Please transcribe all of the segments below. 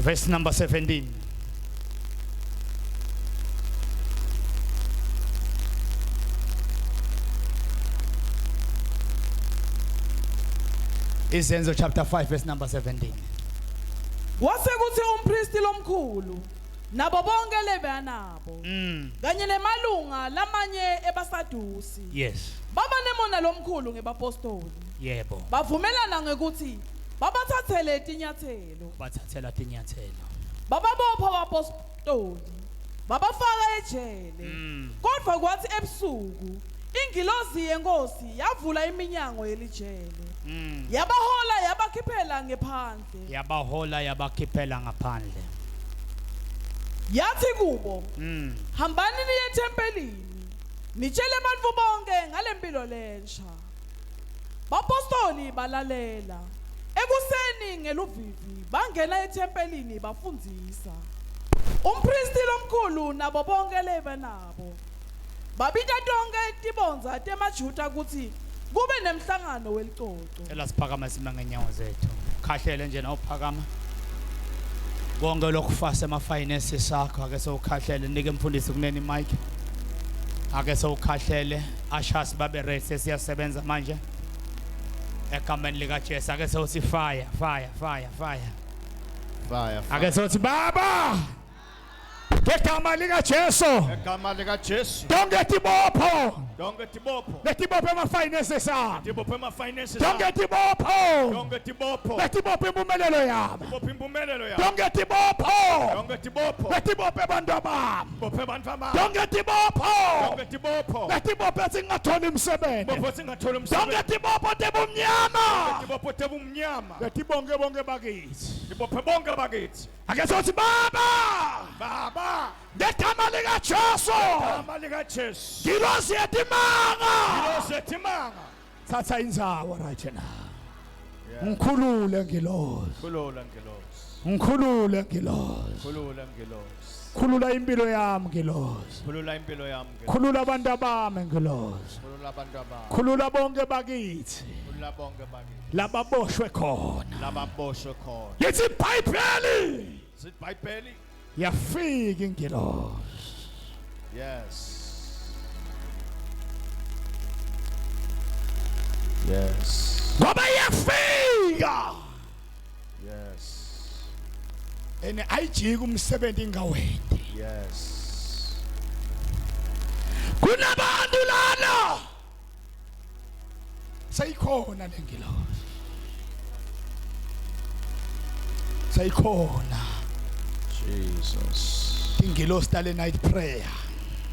Verse number 17. Izenzo chapter 5 verse number 17. Wasekuthi umpristi lomkhulu nabo bonke lebe anabo kanye nemalunga lamanye ebasadusi Yes. baba nemona lomkhulu ngebapostoli Yebo. bavumelana ngekuthi babathathele itinyathelo Bathathela tinyathelo. bababopha abapostoli babafaka ejele kodwa kwathi ebusuku ingilosi yenkosi yavula iminyango yelijele yabahola yabakhiphela ngephandle Yabahola yabakhiphela ngaphandle. yathi kubo hambani niye tempelini nitshele abantu bonke ngalempilo lensha bapostoli balalela ekuseni ngeluvivi bangena etempelini bafundzisa umpristi lomkhulu nabo bonke lebe nabo babita tonke tibonza temajuda ukuthi kube nemhlangano welicoco Ela siphakama sima ngenyawo zethu. Khahlele nje nawuphakama. Konke lokufasa ema finances akho ake sowukhahlele nike mfundisi kuneni mic. Ake sowukhahlele ashas babe ready siyasebenza manje. Ekameni lika Jesu ake sowuthi fire. Ake sowuthi baba. Ngegama lika Jesu. Egama lika Jesu. Donke tibopho. Donke tibopho. Letibopho ema finances akho. Tibopho ema finances. Donke tibopho. Donke tibopho. Letibopho impumelelo yami. Tibopho impumelelo yakho. Donke tibopho. Donke tibopho. Letibopho abantu bami. Bopho abantu bami. Donke tibopho. Donke tibopho. Letibopho singatholi umsebenzi. Bopho singathola Donke umsebenzi. tibopho tebumnyama. Tibopho tebumnyama. Letibonke bonke bakithi. Tibopho bonke bakithi. Ake sothi baba. Baba. Ngegama lika Jesu. Egama lika Jesu. Ngilosi yetimanga. Losetimanga. Thatha indzawo right now. Ngikhulule ngilosi. Khulula ngelosi. Ngikhulule ngilosi. Khulula ngelosi. Khulula impilo yami ngilosi. Khulula impilo yami ngelosi. Khulula abantu bami ngilosi. Khulula abantu abami. Khulula bonke bakithi Khulula bonke bakithi. lababoshwe khona. Lababoshwe khona. Yithi iBhayibheli Zibhayibheli. yafika ingilosi. Yes. Yes. Ngoba yafika. Yes. Ene ayijika umsebenzi ingawendi. Yes. Kunabantu lana. Sayikhona lengilosi. Sayikhona. Jesus. Ingilosi tale night prayer.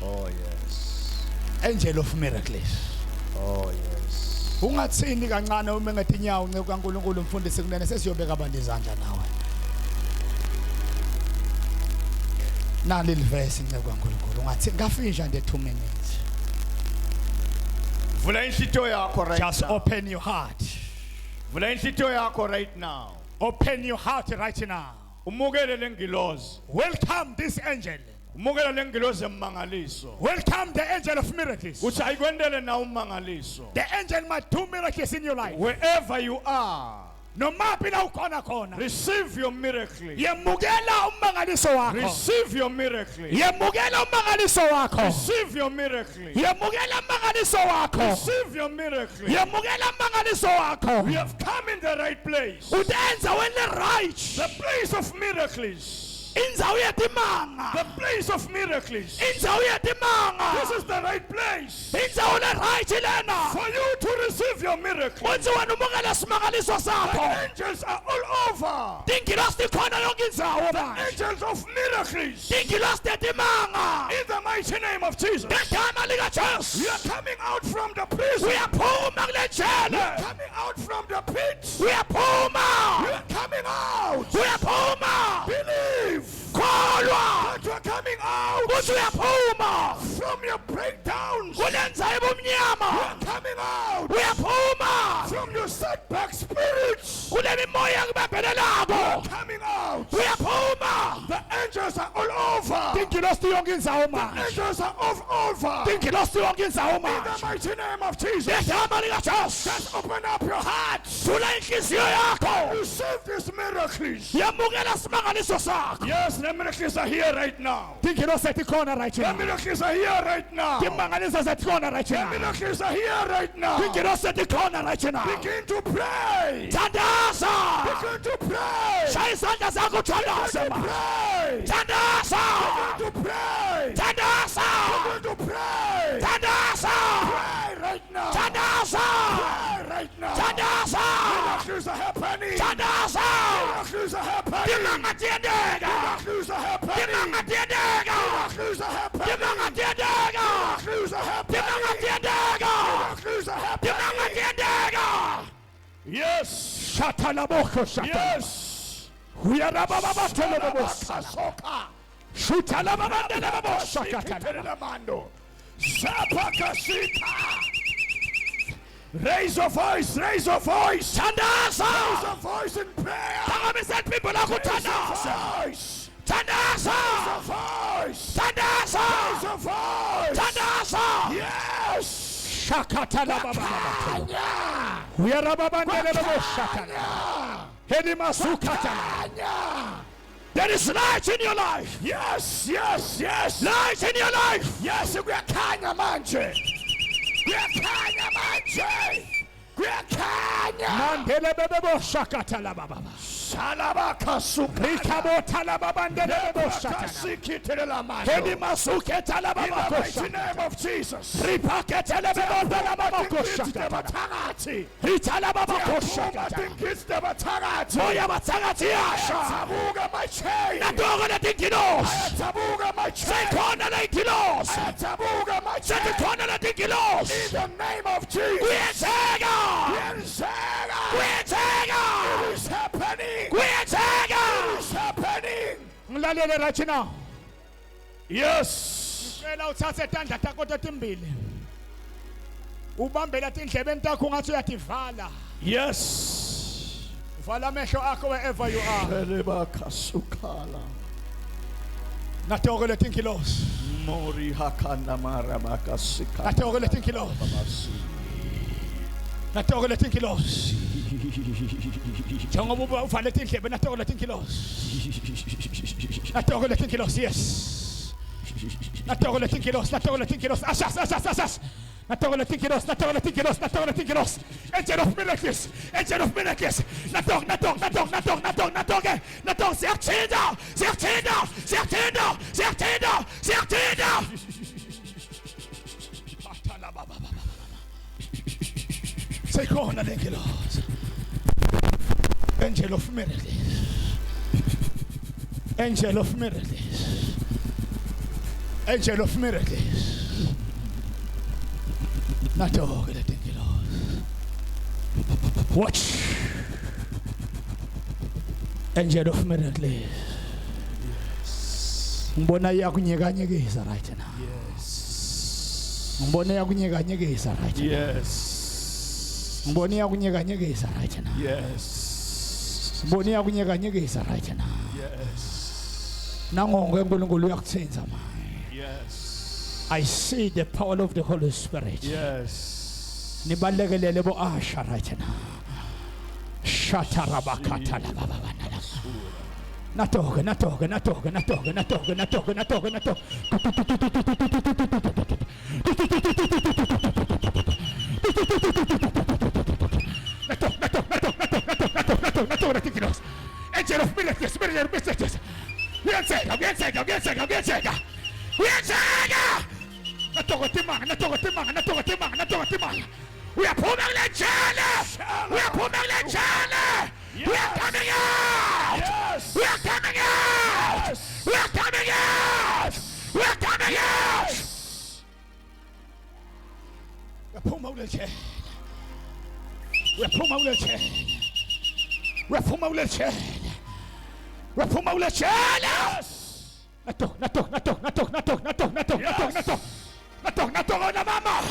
Oh yes. Angel of miracles. Oh yes. Ungathini kancane uma ngathi inyawo nceke kaNkuluNkulu mfundisi kunene sesiyobeka abantu izandla nawe. Nali livesi nceke kaNkuluNkulu ungathi ngafisha nje 2 minutes. Vula inhlito yakho right Just now. open your heart. Vula inhlito yakho right now. Open your heart right now. Umukele lengilozi. Welcome this angel. Umukele lengilozi emangaliso. Welcome the angel of miracles. Uthi ayikwendele na umangaliso. The angel might do miracles in your life. Wherever you are, Noma phi la ukhona khona. receive your miracle. Yemukela umangaliso wakho. Receive your miracle. Yemukela umangaliso wakho. Receive your miracle. Yemukela umangaliso wakho. Receive your miracle. Yemukela umangaliso wakho. We have come in the right place. Udenza wena right. The place of miracles. Indzawo yetimanga. The place of miracles. Indzawo yetimanga. This is the right place Indzawo le right lena. for you to receive your miracle. Uthi wena umukela simangaliso The sakho. angels are all over. Tingilosi tikhona yonke indzawo manje. Angels of miracles. Tingilosi tetimanga. In the mighty name of Jesus. Ngegama lika We Jesu. are coming out from the prison. Uyaphuma kule We are jele. coming out from the pit. Uyaphuma. We are coming out. Uyaphuma. Believe Kholwa. that you are coming out Uthi uyaphuma. from your breakdowns. Kulenza We ebumnyama. are coming out Uyaphuma. from your setback spirits. Kule mimoya kubabhelelako. Coming out. Uyaphuma. The angels are all over. Tingilosi yonke indzawo The manje. angels are all over. Tingilosi yonke indzawo In the manje. mighty name of Jesus. Ngegama lika Jesu. Just open up your heart. Vula inhliziyo yakho. Receive this miracle. miracles. yamukela simangaliso sakho. Yes, the miracles are here right now. Tingilosi tikhona right The now. miracles are here right now. Timangaliso setikhona right The now. miracles are here right now. Tingilosi tikhona right now. Begin to pray. Tandaza. Begin to pray. Shaya isandla zakho Begin tandaza. to pray. Tandaza. Begin to pray. Tandaza. Begin to pray. Tandaza. Pray right now. Tandaza. Pray right now. Tandaza. Miracles are happening. Tandaza. Miracles are happening. Timanga tiendega. Miracles are happening. Timanga tiendega. Miracles are happening. Timanga tiendega. Miracles are happening. Timanga tiendega. Miracles are happening. Timanga tiendega. Yes. Shatalaboko shata. Yes. Uyarabababatelebabosa. Soka. Shutalababandelebabosa katana. Shakatalamando. Sapakasita. Raise your voice, raise your voice. Raise Tandaza. your voice in prayer. Tangamisel people Raise akutandaza. your voice. Tandaza. Raise your voice. Tandaza. Raise your voice. Tandaza. Yes. Shakatalabababa. Anya. Uyarababandelebosa katana. Hedimasukatana. Anya. There is light in your life. Yes, yes, yes. Light in your life. Yes, kuyakanya manje. Kuyakanya manje. Kuyakanya. Mandelebebebosa katalabababa. Salabakasuka. Rikabotalababandelebabosa katana. Sikitelamando. Hedimasuketalababakosa. In the mighty name of Jesus. Ripaketelebebondelababakosa katana. Batangati. Ritalababakosha katana. Tingiste batangati. Moya batsangati yasha. Tabuga my chain. Natoka letinkilos. Tabuga my chain. Sekhona letinkilos. Tabuga my chain. Sekhona letinkilos. In the name of Jesus. Kuyenzeka. Kuyenzeka. Kuyenzeka. It is happening. Kuyenzeka. It is happening. Ngilalele right now. Yes. Ngicela uthathe tandla takho totimbili. Ubambela tindlebeni takho ungathi uyativala. Yes. Vala amehlo akho wherever you are. Elebakasukala. Natoka letinkilos. Mori hakana marabakasika. Natoka letinkilos. Natoka letinkilos. Njengoba uvale tindlebe natoka letinkilos. Natoka letinkilos. Yes. Natoka letinkilos. Natoka letinkilos. Asas. Natoka letinkilos. Natoka letinkilos. Natoka letinkilos. Angel of miracles. Angel of miracles. Natoka. Zertida. Sekhona lenkilos. Angel of miracles. Angel of miracles. Angel of miracles. Natoka letinkilos. Watch. Angel of miracles. Mbona yakunyekanyekisa right now. Yes. Mbona yakunyekanyekisa right now. Yes. Mbona yakunyekanyekisa right now. Yes. Mbona yakunyekanyekisa right now. Yes. Nangonke uNkulunkulu uyakutsenza manje. Yes. I see the power of the Holy Spirit. Yes. Nibalekelele bo Asha right now. Shatarabakata la baba bana. Natoka. Angel of miracles. Viensega. Natoka timanga. We are pulling the channel. We are coming out. Yes. We are coming out. Yes. We are coming out. We are coming out. We are pulling the channel. We are pulling the channel. We are pulling the channel. We are pulling the channel. Natok na mama.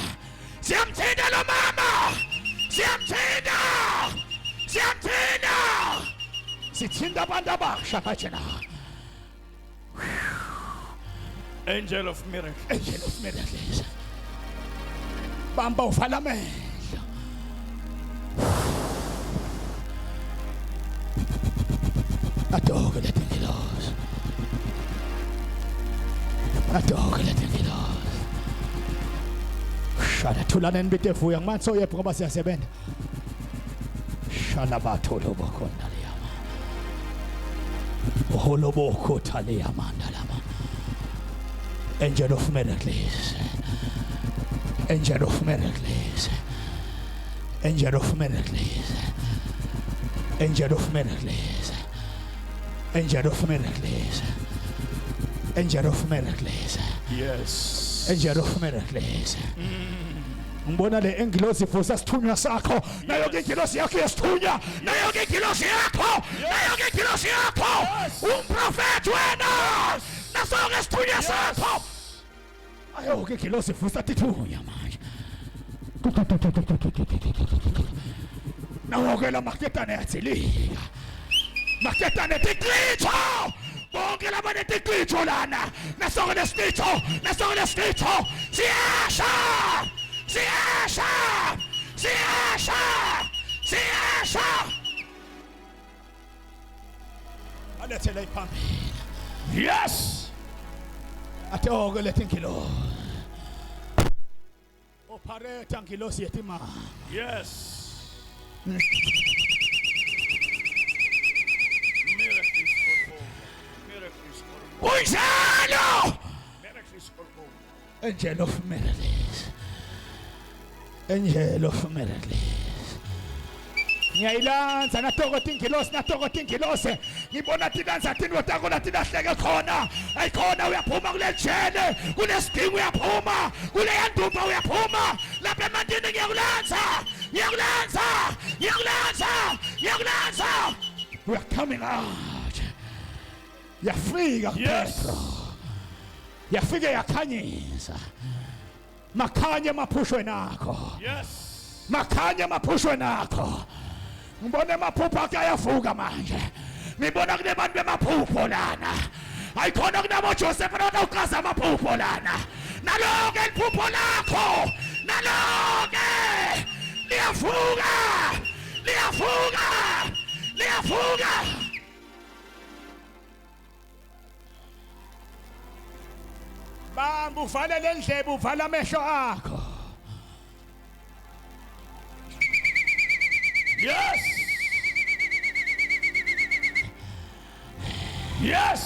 Siyamthinda lo mama. Siyamthinda. Sithinda abantu abasha manje na. Angel of miracles. Bamba uvala amehlo. Adore le tingilos. Adore le tingilos. Shala thulanen bitefu yang manso yepho ngoba siyasebenza. Shala batholo bokhona liyama. Oholo bokho thale yamanda lama. Angel of miracles. Angel of miracles. Angel of miracles. Angel of miracles. Angel of miracles. Angel of miracles. Yes. Angel of miracles. Ngibona le engilosi fusa sithunywa sakho nayo ke ingilosi yakho yesithunya nayo ke ingilosi yakho nayo ke ingilosi yakho umprofeti wena naso ke sithunya sakho ayo ke ingilosi fusa tithunya manje nawo ke la maketane yathilika maketane tiklitho bonke labane tiklitho lana naso ke lesitho siyasha Siyasha! Siyasha! Siyasha! Alethele iphambili. Yes. Athoke lethe ingilosi. Ophareta ingilosi yethi ma. Yes. Miracles for all. Miracles for all. Unjalo! Miracles for all. Angel of miracles. Angel of miracles. Ngiyayilanza natokota ingilosi ngibona tilanza tini takho nathi lahleke khona ayikhona uyaphuma kule jene kunesidingo uyaphuma kule yandumba uyaphuma lapha emantini ngiyakulanza we are coming out yafika Petro yafika yakhanyisa makhanye maphushwe nakho Yes. makhanye maphushwe nakho ngibona emaphupho akhe ayavuka manje ngibona kunebantu bemaphupho lana ayikhona kunabo Joseph nodawukaza amaphupho lana naloke iphupho lakho naloke liyavuka bamba uvale lendlebe uvala amehlo akho Yes. Yes.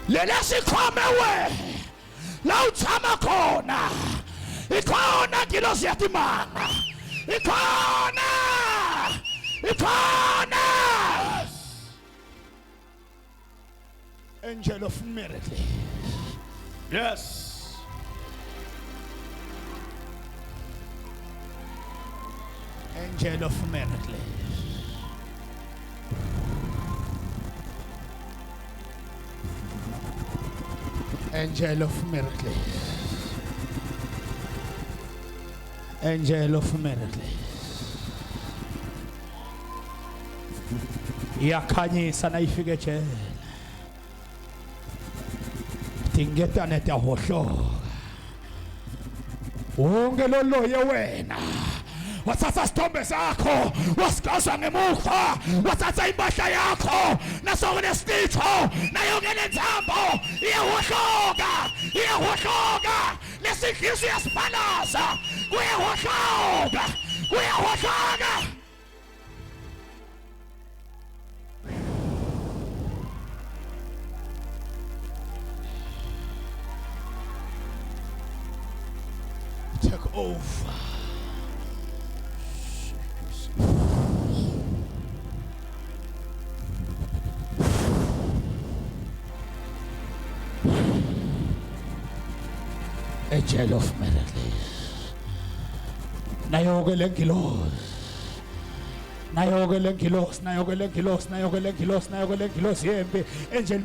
lela sikhome we la uthama khona ikhona ingilosi yatimanga ikhona Angel of miracles. Yes. Angel of miracles. Angel of miracles. Angel of miracles. Yakhanyisa na ifike tshela. Tingeta neta hohlo. Wonke loloye wena. Wathatha sithombe sakho wasigaza ngemuva wathatha impahla yakho naso nesitho nayo ke lenzambo iyahohloka lesidlisi yasipalaza kuyahohloka take over. Angel of miracles. Nayoke lengilos yembe. Angel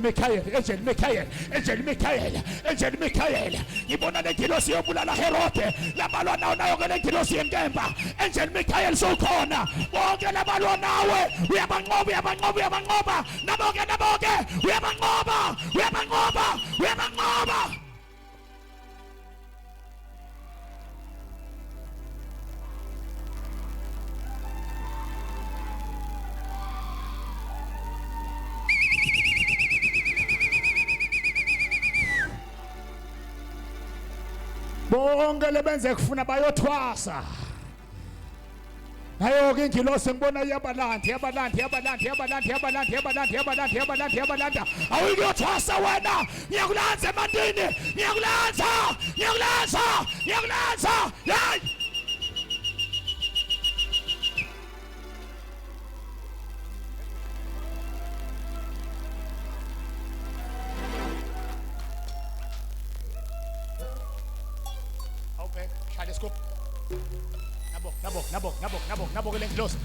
Michael. Ngibona lengilosi yobulala Herode. Labalwa nawo nayoke lengilosi yenkemba. Angel Michael sokhona. Bonke labalwa nawe. Uyabanqoba. Naboke. Uyabanqoba. bonke lebenze kufuna bayothwasa nayo-ke ingilosi ngibona yabalanda awukuyothwasa wena ngiyakulanza emandini ngiyakulanza yeyi okay shaya lescope nabo kwelengilosi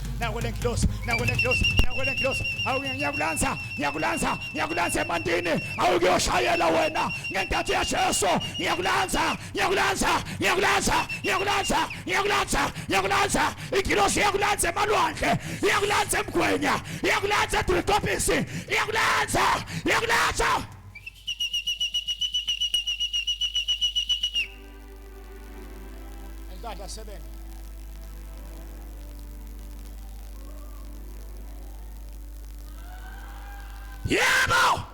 ngiyakulanza emandini awukuyoshayela wena ngentatho yaJesu ngiyakulanza ingilosi iyakulanza emalwandle iyakulanza emgwenya iyakulanza edolobheni iyakulanza endada sebenza yebo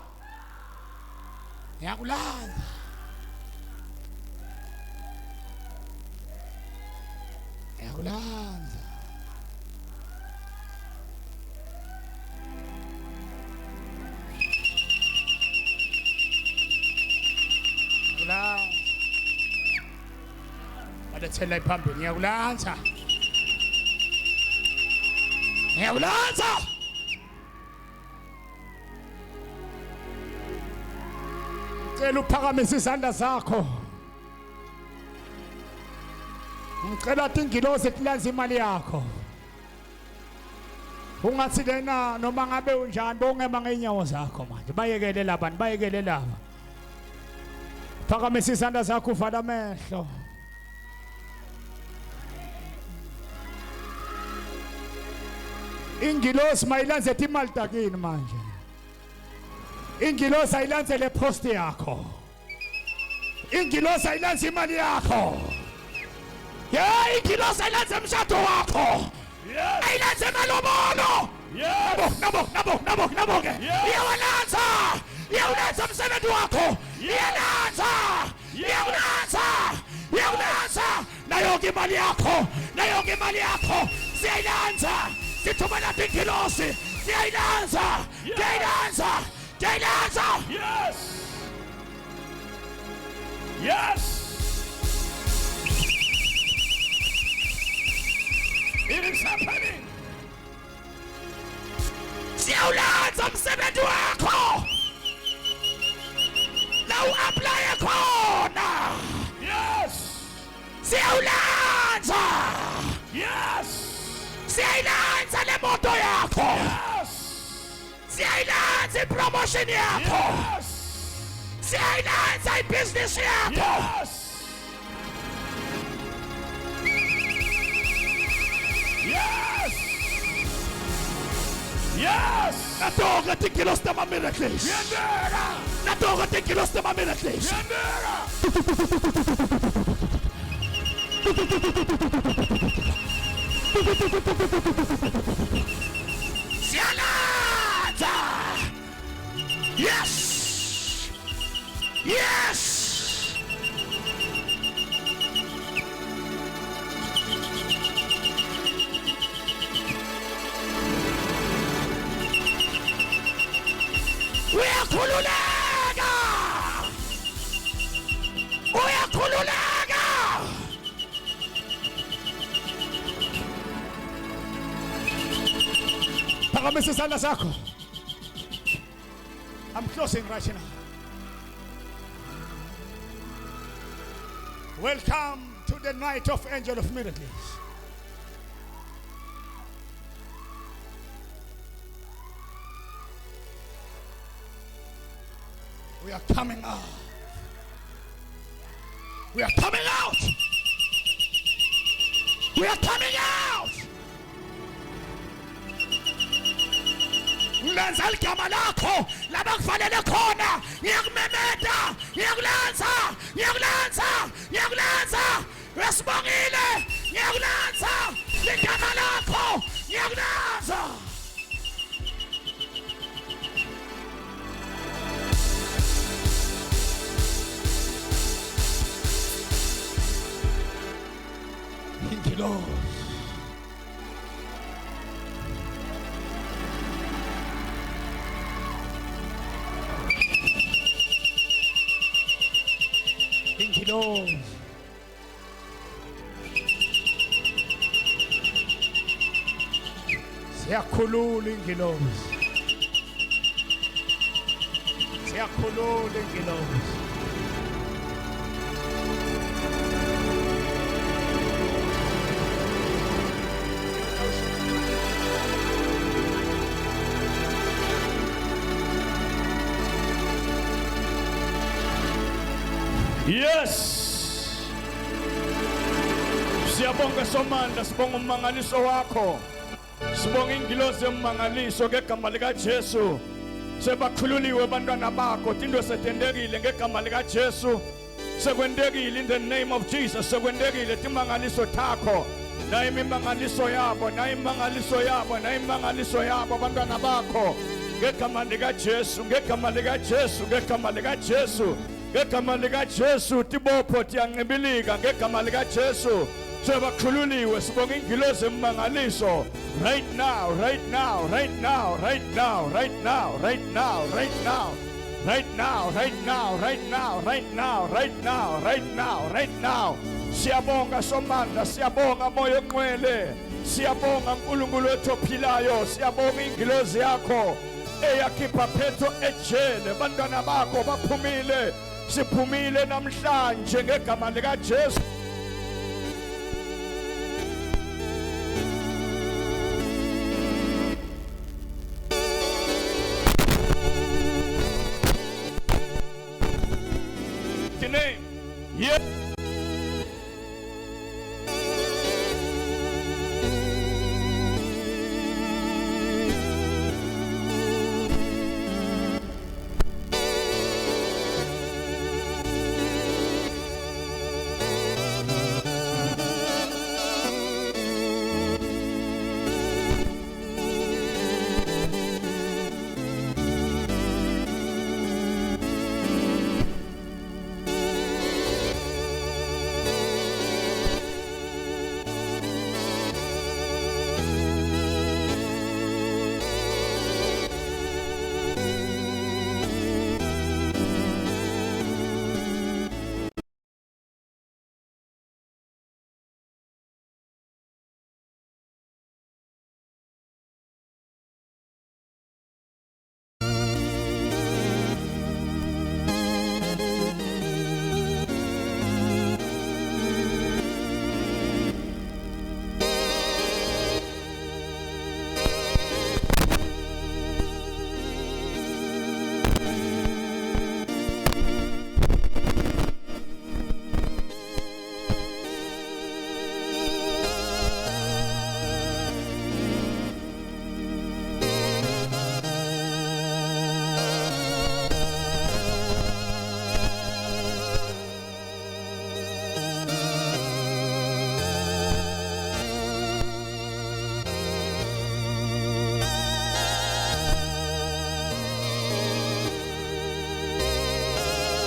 ngiyakulanza balethela iphambili ngiyakulanza ngicela uphakamise izandla zakho ngicela ingilosi ekulanza imali yakho ungathi lena noma ngabe unjani bongema ngeenyawo zakho manje bayekele laba phakamise izandla zakho uvala amehlo ingilosi mayilanzethe imali takini manje ingilosi ayilanzele post yakho ingilosi ayilanze imali yakho ingilosi ayilanze umshado wakho ayilanze amalobolo nabo ke iyawalanza umsebenzi wakho iyakulanza nayo-ke imali yakho siyayilanza sithumela ingilosi siyayilanza Yes. It is happening. Siyawulanza umsebenzi wakho. La u-apply khona. Yes. Siyawulanza. Yes. Siyayilanza le moto yakho. Yes. Siyayilanza ipromotion yakho. Yes. Siyayilanza ibhizinisi yakho. Yes. Yes. Yes. Natoka tinkilos na ma-miracles. Yandera. Natoka tinkilos na ma-miracles. Yandera. Siyalanza. Yes. Yes. Uyakhululeka. Uyakhululeka. Phakamisa isandla sakho. I'm closing right now. Welcome to the night of Angel of Miracles. We are coming out. We are coming out. We are coming out. Ngilanza igama lakho labakufanele khona ngiyakumemeda ngiyakulanza Esibongile ngiyakulanza igama lakho ngiyakulanza. ingilosi. Siyakhulula ingilosi. Siyakhulula ingilosi. Yes. Siyabonga somandla, sibonga umangaliso wakho. Sibonga ingilosi yomangaliso ngegama lika Jesu. Sebakhululiwe abantwana bakho, into setendekile ngegama lika Jesu. Sekwendekile in the name of Jesus. Sekwendekile timangaliso takho. Na imimangaliso yabo, na imangaliso yabo, na imangaliso yabo abantwana bakho. Ngegama lika Jesu, ngegama lika Jesu, ngegama lika Jesu. Ngegama lika Jesu tibopho tiyanqibilika ngegama lika Jesu. Sebakhululiwe sibonga ingilosi emangaliso. Right now, right now, right now, right now, right now, right now, right now. Right now, right now, right now, right now, right now, right now, right now. Siyabonga somandla, siyabonga moya ongcwele. Siyabonga uNkulunkulu wethu ophilayo, siyabonga ingilosi yakho eyakhipha Petro ejele. Bantwana bakho baphumile. Siphumile namhlanje ngegama lika Jesu. The name. Yeah.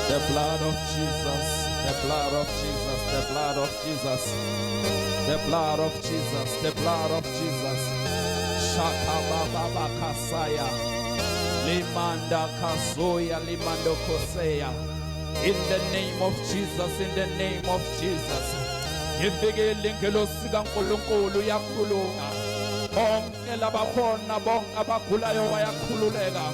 The blood of Jesus, the blood of Jesus, the blood of Jesus, the blood of Jesus, the blood of Jesus. Shaka baba kasaya, limanda kasoya, limando kosea. In the name of Jesus, in the name of Jesus. Ngibike lingelosi kaNkulunkulu yakhuluma. Bonke labakhona bonke abagulayo bayakhululeka.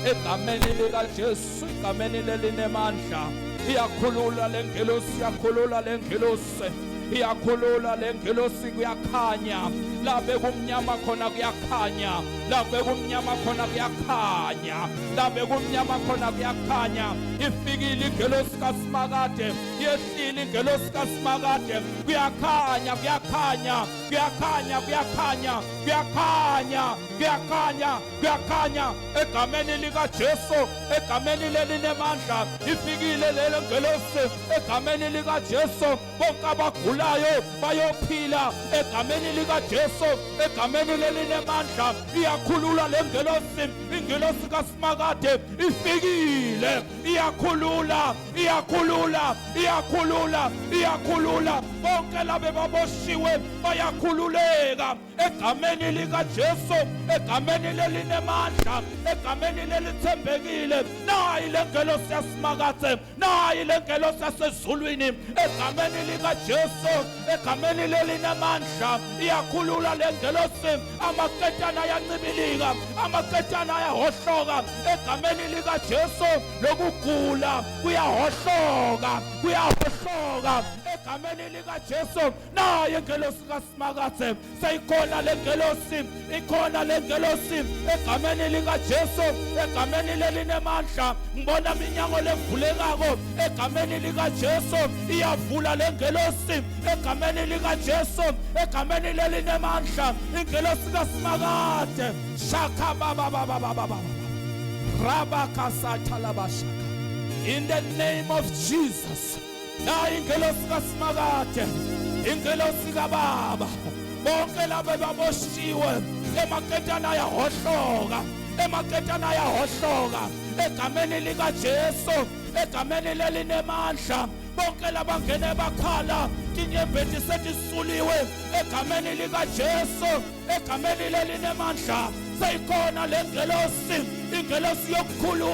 Egameni lika Jesu, egameni lelinamandla. Iyakhulula lengelosi, iyakhulula lengelosi. Iyakhulula lengelosi kuyakhanya. Lapho kumnyama khona kuyakhanya. Lapho kumnyama khona kuyakhanya. Lapho kumnyama khona kuyakhanya. Ifikile ingelosi kaSimakade. Yehlile ingelosi kaSimakade. Kuyakhanya, kuyakhanya. Kuyakhanya, kuyakhanya. Kuyakhanya, kuyakhanya, kuyakhanya. Egameni lika Jesu, egameni lelinamandla. Ifikile lelo ngelosi, egameni lika Jesu. Bonke abagulayo bayophila egameni lika Jesu. Jesu egameni lelinemandla iyakhulula lengelosi ingelosi kaSimakade ifikile iyakhulula bonke labe baboshiwe bayakhululeka egameni lika Jesu egameni lelinemandla egameni lelithembekile nayi lengelosi yaSimakade nayi lengelosi yasezulwini egameni lika Jesu egameni lelinemandla iyakhulula lengelosi amaketana ayancibilika amaketana ayahohloka egameni lika Jesu lokugula kuyahohloka egameni lika Jesu naye ingelosi kaSimakade seyikhona lengelosi egameni lika Jesu egameni lelinemandla ngibona iminyango levulekako egameni lika Jesu iyavula lengelosi egameni lika Jesu egameni lelinemandla ingelosi kaSimakade shaka baba rabakasatha labashaka in the name of Jesus. Na ingelosi kaSimakade ingelosi kababa bonke laba baboshiwe emaketana yahohloka egameni lika Jesu egameni lelinemandla bonke labangene bakhala inyembezi setisuliwe egameni lika Jesu egameni lelinemandla seyikhona lengelosi ingelosi yokukhuluma